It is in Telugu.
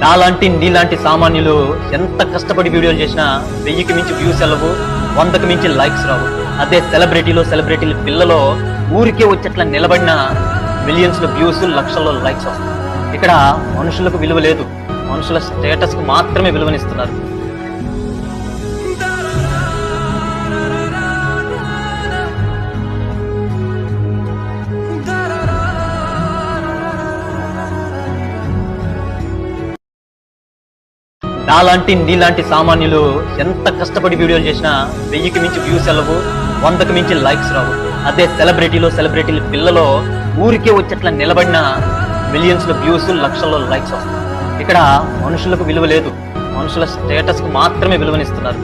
నాలాంటి నీలాంటి సామాన్యులు ఎంత కష్టపడి వీడియోలు చేసినా 1000కి మించి వ్యూస్ వెళ్ళవు, 100కి మించి లైక్స్ రావు. అదే సెలబ్రిటీల పిల్లలో ఊరికే వచ్చేట్లా నిలబడిన మిలియన్స్ లో వ్యూస్, లక్షల్లో లైక్స్ వస్తాయి. ఇక్కడ మనుషులకు విలువ లేదు, మనుషుల స్టేటస్ కు మాత్రమే విలువనిస్తున్నారు. నాలాంటి నీలాంటి సామాన్యులు ఎంత కష్టపడి వీడియోలు చేసినా 1000కి మించి వ్యూస్ వెళ్ళవు, 100కి మించి లైక్స్ రావు. అదే సెలబ్రిటీల పిల్లలో ఊరికే వచ్చేట్లా నిలబడిన మిలియన్స్ లో వ్యూస్, లక్షల్లో లైక్స్ వస్తాయి. ఇక్కడ మనుషులకు విలువ లేదు, మనుషుల స్టేటస్ కు మాత్రమే విలువనిస్తున్నారు.